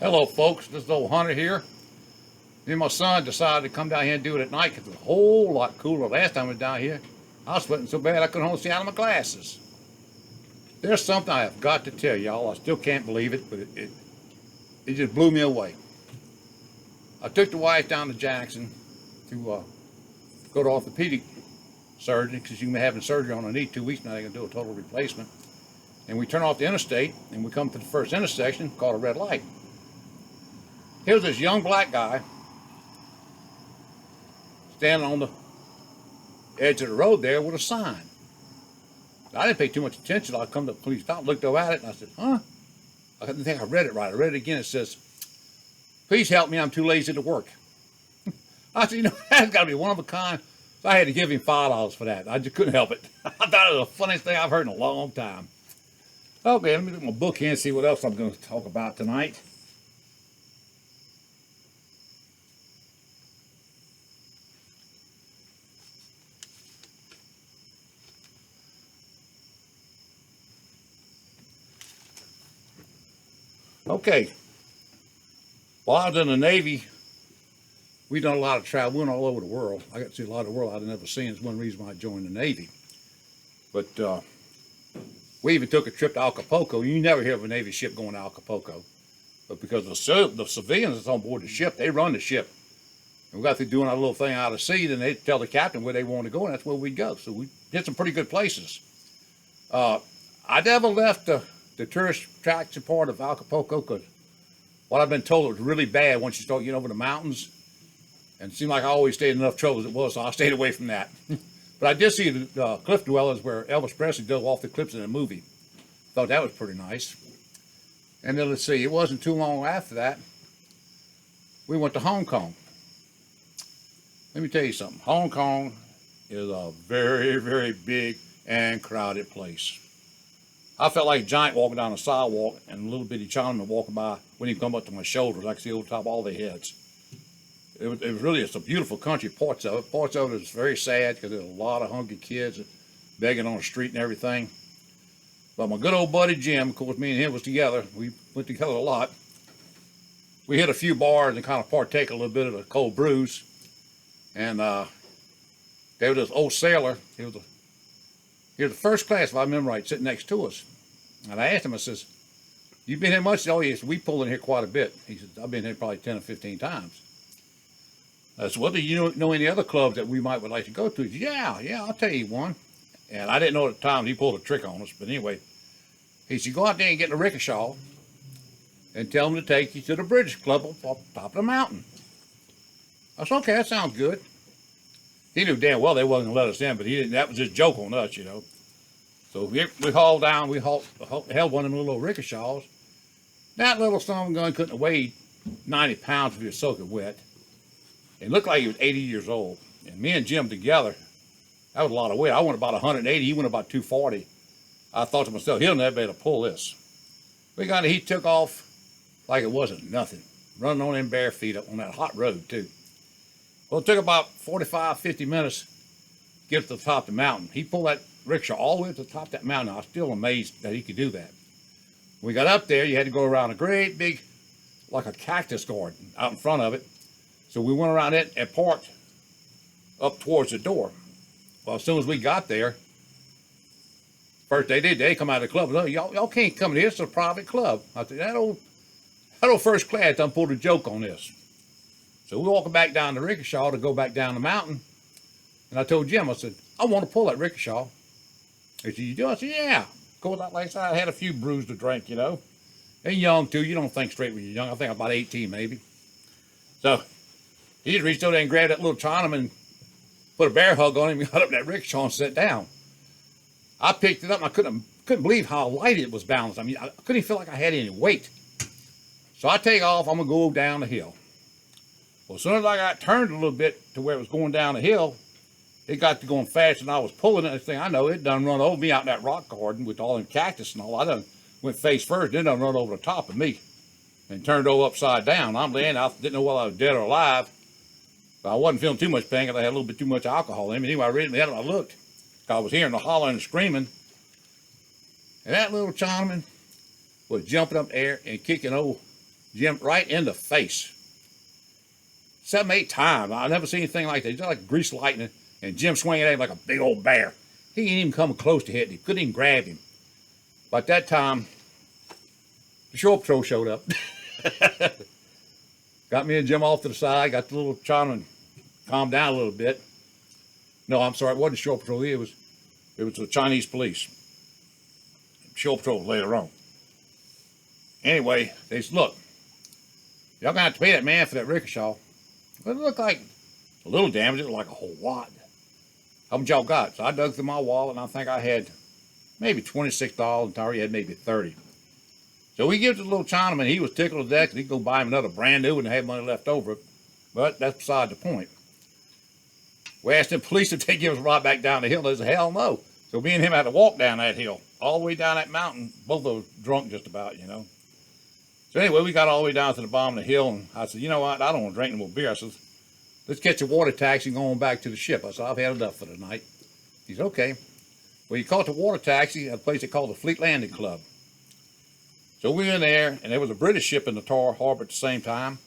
Hello folks, this is old Hunter here. Me and my son decided to come down here and do it at night because it's a whole lot cooler. Last time I was down here, I was sweating so bad I couldn't hold see out of my glasses. There's something I have got to tell y'all. I still can't believe it, but it just blew me away. I took the wife down to Jackson to go to orthopedic surgery because she's been having surgery on her knee 2 weeks now. They're going to do a total replacement. And we turn off the interstate and we come to the first intersection called a red light. Here's this young black guy standing on the edge of the road there with a sign. I didn't pay too much attention. I come to the police stop, looked over at it, and I said, huh? I didn't think I read it right. I read it again. It says, please help me, I'm too lazy to work. I said, you know, that's got to be one of a kind. So I had to give him $5 for that. I just couldn't help it. I thought it was the funniest thing I've heard in a long time. Okay, let me look at my book here and see what else I'm going to talk about tonight. Okay, while I was in the Navy, we done a lot of travel. We went all over the world. I got to see a lot of the world I'd never seen. It's one reason why I joined the Navy. But we even took a trip to Acapulco. You never hear of a Navy ship going to Acapulco. But because the civilians that's on board the ship, they run the ship. And we got through doing our little thing out of sea, then they tell the captain where they want to go, and that's where we'd go. So we did some pretty good places. I never left the tourist attraction part of Acapulco because what I've been told, it was really bad once you start getting over the mountains. And it seemed like I always stayed in enough trouble as it was, so I stayed away from that. But I did see the cliff dwellers where Elvis Presley dove off the cliffs in a movie. Thought that was pretty nice. And then let's see, it wasn't too long after that, we went to Hong Kong. Let me tell you something. Hong Kong is a very, very big and crowded place. I felt like a giant walking down the sidewalk and a little bitty Chinaman walking by when he come up to my shoulders. I could see over top of all their heads. It was really, it's a beautiful country, parts of it. Parts of it is very sad because there's a lot of hungry kids begging on the street and everything. But my good old buddy Jim, of course, me and him was together. We went together a lot. We hit a few bars and kind of partake a little bit of the cold brews. And there was this old sailor. He was the first class, if I remember right, sitting next to us. And I asked him, I says, you been here much? Oh, yes, we pull in here quite a bit. He said, I've been here probably 10 or 15 times. I said, well, do you know any other clubs that we would like to go to? He said, yeah, I'll tell you one. And I didn't know at the time he pulled a trick on us. But anyway, he said, go out there and get in a rickshaw and tell them to take you to the British Club up top of the mountain. I said, okay, that sounds good. He knew damn well they wasn't going to let us in, but he didn't. That was his joke on us, you know. So we hauled down, we held one of them little rickshaws. That little son of a gun couldn't have weighed 90 pounds if he was soaking wet. It looked like he was 80 years old. And me and Jim together, that was a lot of weight. I went about 180, he went about 240. I thought to myself, he'll never be able to pull this. He took off like it wasn't nothing, running on them bare feet up on that hot road too. Well, it took about 45, 50 minutes to get to the top of the mountain. He pulled that rickshaw all the way to the top of that mountain. I was still amazed that he could do that. When we got up there, you had to go around a great big, like a cactus garden out in front of it. So we went around it and parked up towards the door. Well, as soon as we got there, first they come out of the club. No, y'all can't come in here. It's a private club. I said, that old first class done pulled a joke on this. So we walking back down the rickshaw to go back down the mountain. And I told Jim, I said, I want to pull that rickshaw. He said, you do? I said, yeah. Of course, like I said, I had a few brews to drink, you know. And young, too. You don't think straight when you're young. I think I'm about 18, maybe. So he just reached over there and grabbed that little Chinaman, put a bear hug on him, got up in that rickshaw and sat down. I picked it up, and I couldn't believe how light it was balanced. I mean, I couldn't even feel like I had any weight. So I take off. I'm going to go down the hill. Well, as soon as I got turned a little bit to where it was going down the hill, it got to going fast, and I was pulling it. Next thing I know, it done run over me out in that rock garden with all them cactus and all. I done went face first, then done run over the top of me and turned over upside down. I'm laying, I didn't know whether I was dead or alive, but I wasn't feeling too much pain because I had a little bit too much alcohol in me. Anyway, I raised my head and I looked. I was hearing the hollering and screaming, and that little Chinaman was jumping up there and kicking old Jim right in the face. 7, 8 times. I never seen anything like that. Just like grease lightning, and Jim swinging at him like a big old bear. He ain't even coming close to hitting him. Couldn't even grab him. But that time, the shore patrol showed up. Got me and Jim off to the side. Got the little Chinaman calmed down a little bit. No, I'm sorry. It wasn't shore patrol. It was the Chinese police. Shore patrol later on. Anyway, they said, look, y'all gonna have to pay that man for that rickshaw. But it looked like a little damage. It looked like a whole lot. How much y'all got? So I dug through my wallet, and I think I had maybe $26, and Tari had maybe 30. So we give it to the little Chinaman. He was tickled to death. He'd go buy him another brand new and have money left over. But that's beside the point. We asked the police if they give us a ride back down the hill. They said, hell no. So me and him had to walk down that hill, all the way down that mountain. Both of us drunk just about, you know. So anyway, we got all the way down to the bottom of the hill, and I said, you know what, I don't want to drink no more beer. I said, let's catch a water taxi and go on back to the ship. I said, I've had enough for the night. He said, okay. Well, he caught the water taxi at a place they called the Fleet Landing Club. So we were in there, and there was a British ship in the Tar Harbor at the same time.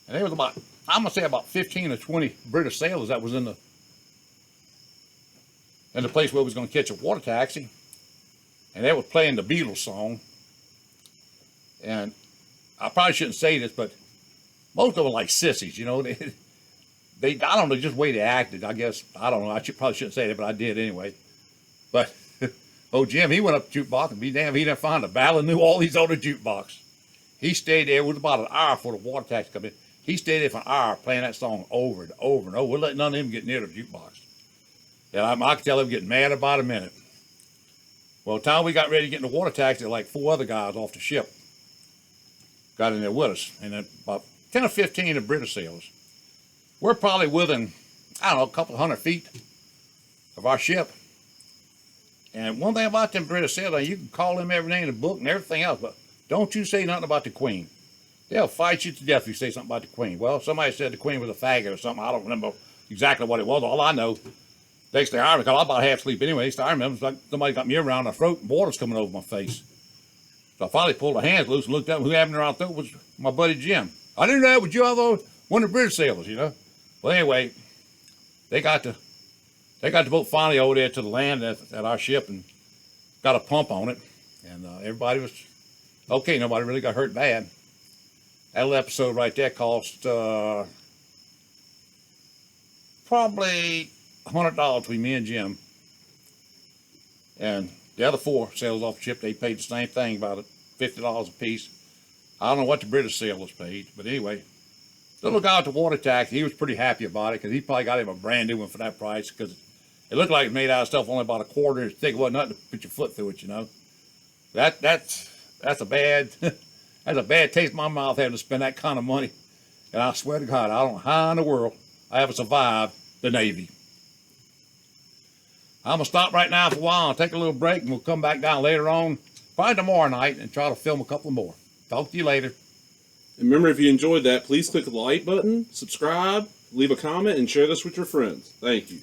And there was about, I'm going to say about 15 or 20 British sailors that was in the place where we was going to catch a water taxi. And they were playing the Beatles song. And I probably shouldn't say this, but most of them were like sissies, you know. They I don't know, just the way they acted, I guess. I don't know. Probably shouldn't say that, but I did anyway. But, oh, Jim, he went up to the jukebox, and be damned, he didn't find a ballad, knew all these other jukebox. He stayed there. It was about an hour before the water taxi come in. He stayed there for an hour playing that song over and over and over. We're letting none of them get near the jukebox. And I could tell they were getting mad about a minute. Well, the time we got ready to get in the water taxi, like 4 other guys off the ship got in there with us. And then about 10 or 15 of British sailors. We're probably within, I don't know, a couple 100 feet of our ship. And one thing about them British sailors, you can call them every name in the book and everything else, but don't you say nothing about the Queen. They'll fight you to death if you say something about the Queen. Well, somebody said the Queen was a faggot or something. I don't remember exactly what it was. All I know, next thing I remember, because I was about half asleep anyway, next thing I remember, it was like somebody got me around my throat and water's coming over my face. So I finally pulled the hands loose and looked up, and who happened around the throat was my buddy Jim. I didn't know that was you, although one of the British sailors, you know. Well, anyway, they got the boat finally over there to the land at our ship and got a pump on it, and everybody was okay. Nobody really got hurt bad. That little episode right there cost probably $100 between me and Jim. And the other 4 sailors off the ship, they paid the same thing, about $50 a piece. I don't know what the British sailors paid, but anyway, the little guy with the water taxi, he was pretty happy about it because he probably got him a brand new one for that price because it looked like it was made out of stuff only about a quarter inch thick. It wasn't nothing to put your foot through it, you know. That's a bad that's a bad taste in my mouth having to spend that kind of money. And I swear to God, I don't know how in the world I ever survived the Navy. I'm going to stop right now for a while and take a little break, and we'll come back down later on, probably tomorrow night, and try to film a couple more. Talk to you later. And remember, if you enjoyed that, please click the like button, subscribe, leave a comment, and share this with your friends. Thank you.